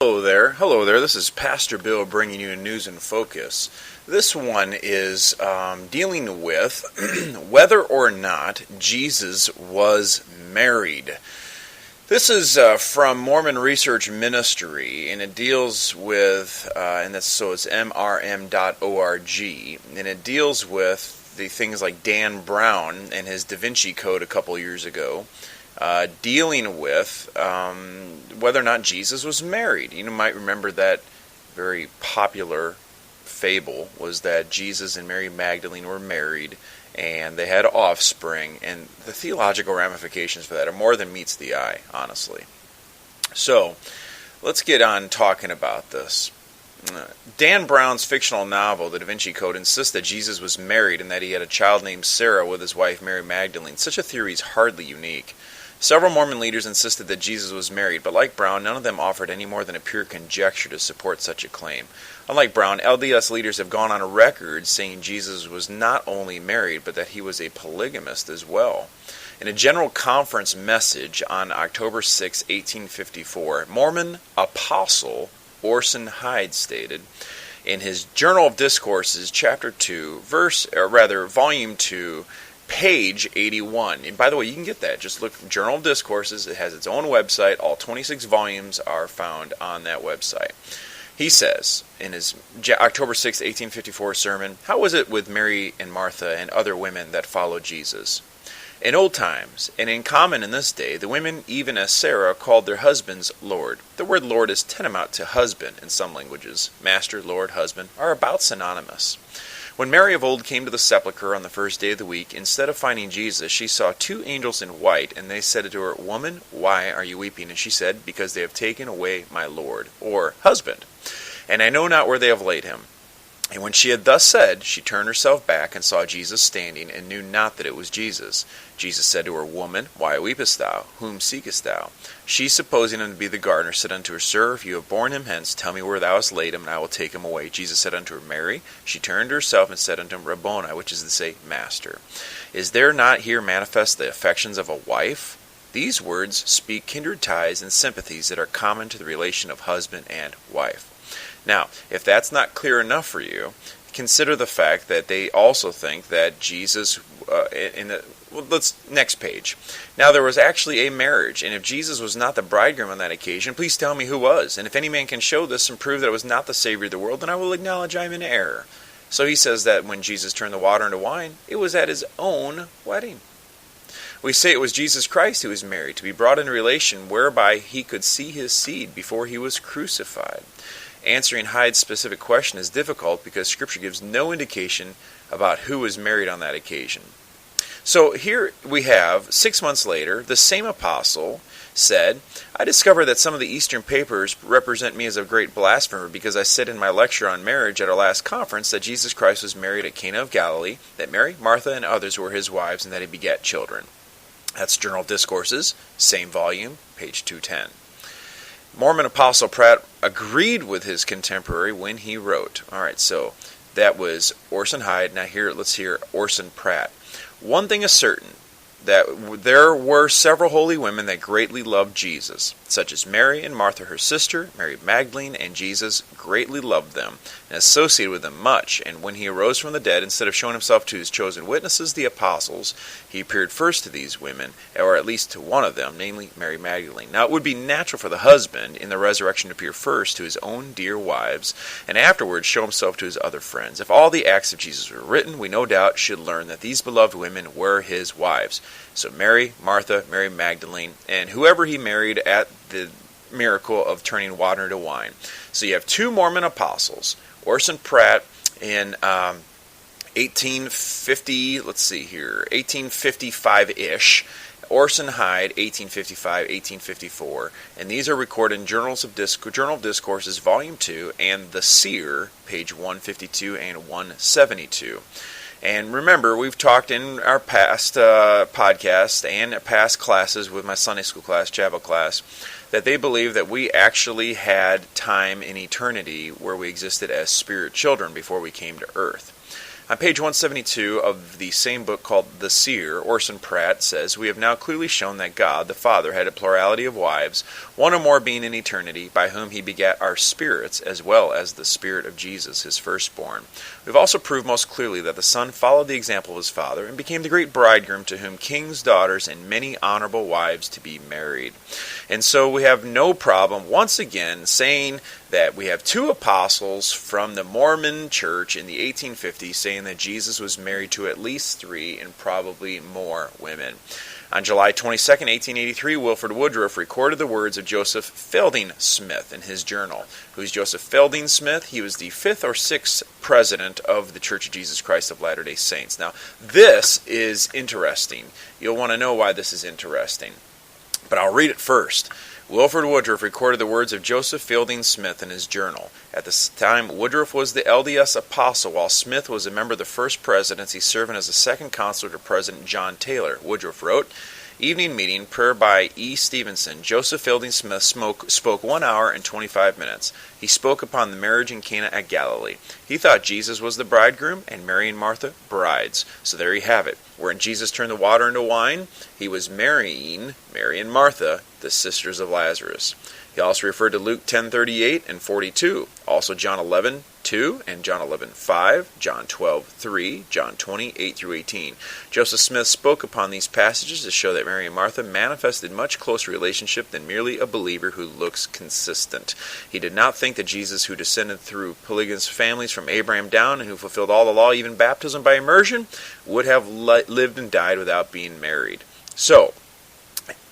Hello there. This is Pastor Bill bringing you News in Focus. This one is dealing with whether or not Jesus was married. This is from Mormon Research Ministry, and it deals with, it's mrm.org, and it deals with the things like Dan Brown and his Da Vinci Code a couple years ago. Dealing with whether or not Jesus was married. You might remember that very popular fable was that Jesus and Mary Magdalene were married and they had offspring, and the theological ramifications for that are more than meets the eye, honestly. So, let's get on talking about this. Dan Brown's fictional novel, The Da Vinci Code, insists that Jesus was married and that he had a child named Sarah with his wife Mary Magdalene. Such a theory is hardly unique. Several Mormon leaders insisted that Jesus was married, but like Brown, none of them offered any more than a pure conjecture to support such a claim. Unlike Brown, LDS leaders have gone on record saying Jesus was not only married, but that he was a polygamist as well. In a General Conference message on October 6, 1854, Mormon apostle Orson Hyde stated, in his Journal of Discourses, Chapter 2, Volume 2, page 81. And by the way, you can get that. Just look Journal of Discourses. It has its own website. All 26 volumes are found on that website. He says, in his October 6, 1854 sermon, "How was it with Mary and Martha and other women that followed Jesus? In old times, and in common in this day, the women, even as Sarah, called their husbands Lord. The word Lord is tantamount to husband in some languages. Master, Lord, husband are about synonymous. When Mary of old came to the sepulchre on the first day of the week, instead of finding Jesus, she saw two angels in white, and they said to her, 'Woman, why are you weeping?' And she said, 'Because they have taken away my Lord,' or husband, 'and I know not where they have laid him.' And when she had thus said, she turned herself back and saw Jesus standing, and knew not that it was Jesus. Jesus said to her, 'Woman, why weepest thou? Whom seekest thou?' She, supposing him to be the gardener, said unto her, 'Sir, if you have borne him hence, tell me where thou hast laid him, and I will take him away.' Jesus said unto her, 'Mary.' She turned herself and said unto him, 'Rabboni,' which is to say, Master. Is there not here manifest the affections of a wife? These words speak kindred ties and sympathies that are common to the relation of husband and wife." Now, if that's not clear enough for you, consider the fact that they also think that Jesus, next page. Now there was actually a marriage, and if Jesus was not the bridegroom on that occasion, please tell me who was. And if any man can show this and prove that it was not the Savior of the world, then I will acknowledge I am in error. So he says that when Jesus turned the water into wine, it was at his own wedding. We say it was Jesus Christ who was married, to be brought into relation whereby he could see his seed before he was crucified. Answering Hyde's specific question is difficult because Scripture gives no indication about who was married on that occasion. So here we have, 6 months later, the same apostle said, "I discover that some of the Eastern papers represent me as a great blasphemer because I said in my lecture on marriage at our last conference that Jesus Christ was married at Cana of Galilee, that Mary, Martha, and others were his wives, and that he begat children." That's Journal of Discourses, same volume, page 210. Mormon Apostle Pratt agreed with his contemporary when he wrote. All right, so that was Orson Hyde. Now let's hear Orson Pratt. "One thing is certain, that there were several holy women that greatly loved Jesus, such as Mary and Martha, her sister, Mary Magdalene, and Jesus greatly loved them and associated with them much. And when he arose from the dead, instead of showing himself to his chosen witnesses, the apostles, he appeared first to these women, or at least to one of them, namely Mary Magdalene. Now it would be natural for the husband in the resurrection to appear first to his own dear wives, and afterwards show himself to his other friends. If all the acts of Jesus were written, we no doubt should learn that these beloved women were his wives. So Mary, Martha, Mary Magdalene, and whoever he married at the miracle of turning water into wine." So you have two Mormon apostles, Orson Pratt in 1855-ish, Orson Hyde, 1855, 1854, and these are recorded in Journal of Discourses, Volume 2, and The Seer, page 152 and 172. And remember, we've talked in our past podcasts and past classes with my Sunday school class, Chapel class, that they believe that we actually had time in eternity where we existed as spirit children before we came to earth. On page 172 of the same book called The Seer, Orson Pratt says, "We have now clearly shown that God, the Father, had a plurality of wives, one or more being in eternity, by whom he begat our spirits, as well as the Spirit of Jesus, his firstborn. We have also proved most clearly that the Son followed the example of his Father, and became the great bridegroom to whom kings' daughters and many honorable wives to be married." And so we have no problem, once again, saying that we have two apostles from the Mormon church in the 1850s saying that Jesus was married to at least 3 and probably more women. On July 22, 1883, Wilford Woodruff recorded the words of Joseph Fielding Smith in his journal. Who's Joseph Fielding Smith? He was the 5th or 6th president of the Church of Jesus Christ of Latter-day Saints. Now, this is interesting. You'll want to know why this is interesting, but I'll read it first. Wilford Woodruff recorded the words of Joseph Fielding Smith in his journal. At this time, Woodruff was the LDS apostle, while Smith was a member of the first presidency, serving as a second counselor to President John Taylor. Woodruff wrote, "Evening meeting, prayer by E. Stevenson. Joseph Fielding Smith spoke 1 hour and 25 minutes. He spoke upon the marriage in Cana at Galilee. He thought Jesus was the bridegroom and Mary and Martha brides. So there you have it. Wherein Jesus turned the water into wine, he was marrying Mary and Martha, the sisters of Lazarus." He also referred to Luke 10:38 and 42, also John 11:2 and John 11:5, John 12:3, John 20:8 through 18. Joseph Smith spoke upon these passages to show that Mary and Martha manifested much closer relationship than merely a believer who looks consistent. He did not think that Jesus, who descended through polygamous families from Abraham down and who fulfilled all the law, even baptism by immersion, would have lived and died without being married. So,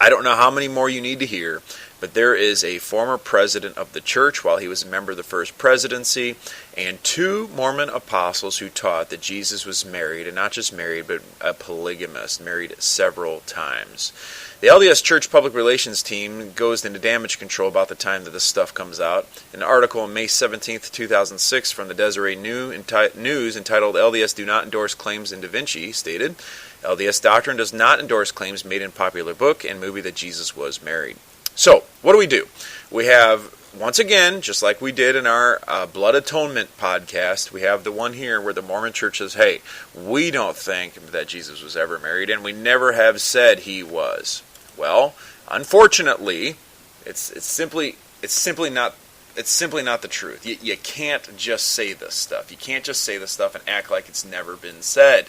I don't know how many more you need to hear, but there is a former president of the church while he was a member of the first presidency, and 2 Mormon apostles who taught that Jesus was married, and not just married, but a polygamist, married several times. The LDS Church Public Relations team goes into damage control about the time that this stuff comes out. An article on May 17th, 2006 from the Deseret News entitled "LDS Do Not Endorse Claims in Da Vinci" stated, "LDS doctrine does not endorse claims made in popular book and movie that Jesus was married." So, what do? We have, once again, just like we did in our Blood Atonement podcast, we have the one here where the Mormon Church says, hey, we don't think that Jesus was ever married, and we never have said he was. Well, unfortunately, it's simply not the truth. You can't just say this stuff. You can't just say this stuff and act like it's never been said.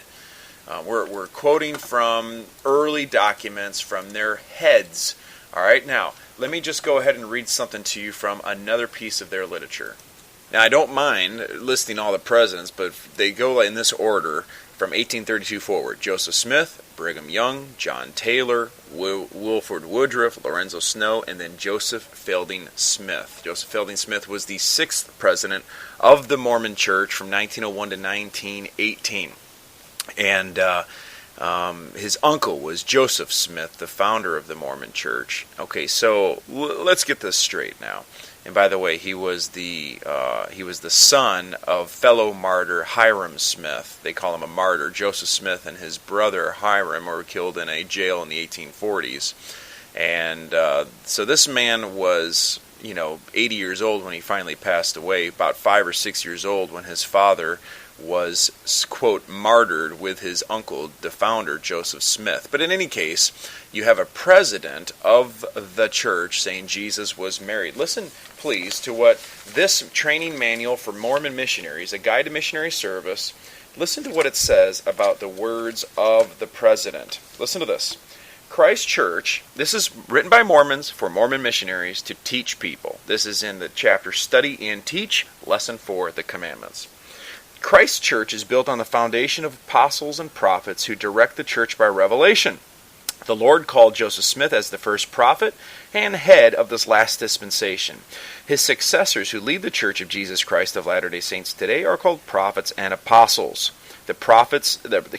We're quoting from early documents from their heads. All right, now, let me just go ahead and read something to you from another piece of their literature. Now, I don't mind listing all the presidents, but they go in this order from 1832 forward. Joseph Smith, Brigham Young, John Taylor, Wilford Woodruff, Lorenzo Snow, and then Joseph Fielding Smith. Joseph Fielding Smith was the 6th president of the Mormon Church from 1901 to 1918. And his uncle was Joseph Smith, the founder of the Mormon Church. Okay, so let's get this straight now. And by the way, he was the son of fellow martyr Hiram Smith. They call him a martyr. Joseph Smith and his brother Hiram were killed in a jail in the 1840s. And so this man was, 80 years old when he finally passed away, about 5 or 6 years old when his father was, quote, martyred with his uncle, the founder, Joseph Smith. But in any case, you have a president of the church saying Jesus was married. Listen, please, to what this training manual for Mormon missionaries, a guide to missionary service, listen to what it says about the words of the president. Listen to this. Christ Church, this is written by Mormons for Mormon missionaries to teach people. This is in the chapter Study and Teach, Lesson 4, the Commandments. Christ's church is built on the foundation of apostles and prophets who direct the church by revelation. The Lord called Joseph Smith as the first prophet and head of this last dispensation. His successors who lead the Church of Jesus Christ of Latter-day Saints today are called prophets and apostles. The president of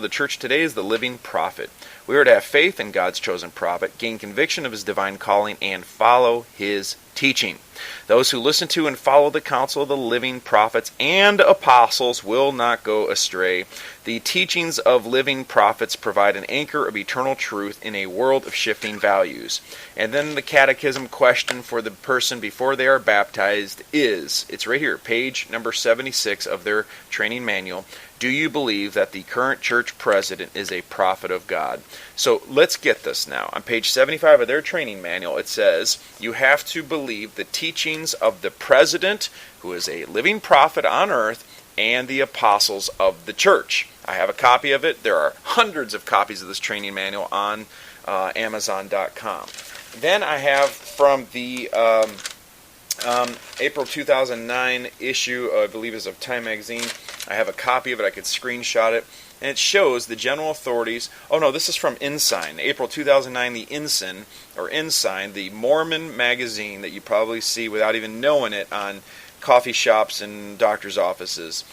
the church today is the living prophet. We are to have faith in God's chosen prophet, gain conviction of his divine calling, and follow his teaching. Those who listen to and follow the counsel of the living prophets and apostles will not go astray. The teachings of living prophets provide an anchor of eternal truth in a world of shifting values. And then the catechism question for the person before they are baptized is, it's right here, page number 76 of their training manual. Do you believe that the current church president is a prophet of God? So let's get this now. On page 75 of their training manual, it says, you have to believe the teachings of the president, who is a living prophet on earth, and the apostles of the church. I have a copy of it. There are hundreds of copies of this training manual on Amazon.com. Then I have from the April 2009 issue, I believe is of Time Magazine. I have a copy of it. I could screenshot it. And it shows the general authorities. Oh no, this is from Ensign. April 2009, the Ensign, the Mormon magazine that you probably see without even knowing it on coffee shops and doctor's offices.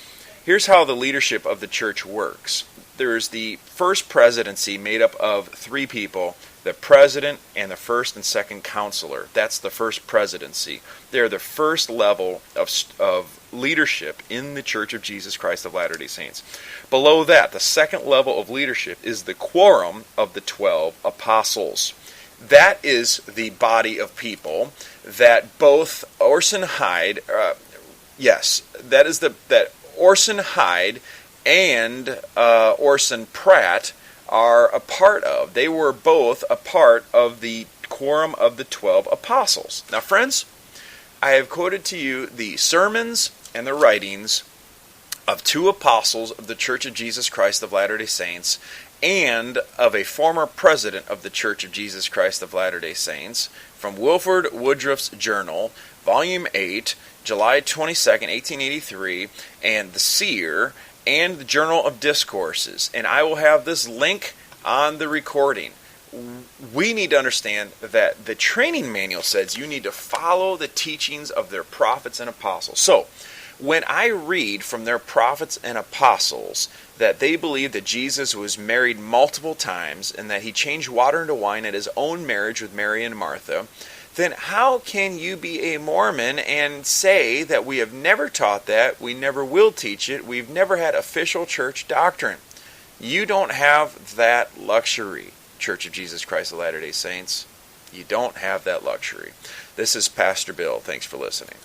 Here's how the leadership of the church works. There's the first presidency made up of three people, the president and the first and second counselor. That's the first presidency. They're the first level of leadership in the Church of Jesus Christ of Latter-day Saints. Below that, the second level of leadership is the quorum of the 12 apostles. That is the body of people that both Orson Hyde, that Orson Hyde and Orson Pratt are a part of. They were both a part of the quorum of the 12 apostles. Now, friends, I have quoted to you the sermons and the writings of two apostles of the Church of Jesus Christ of Latter-day Saints and of a former president of the Church of Jesus Christ of Latter-day Saints from Wilford Woodruff's Journal, Volume 8, July 22nd, 1883, and The Seer, and the Journal of Discourses. And I will have this link on the recording. We need to understand that the training manual says you need to follow the teachings of their prophets and apostles. So, when I read from their prophets and apostles that they believe that Jesus was married multiple times and that he changed water into wine at his own marriage with Mary and Martha, then how can you be a Mormon and say that we have never taught that, we never will teach it, we've never had official church doctrine? You don't have that luxury, Church of Jesus Christ of Latter-day Saints. You don't have that luxury. This is Pastor Bill. Thanks for listening.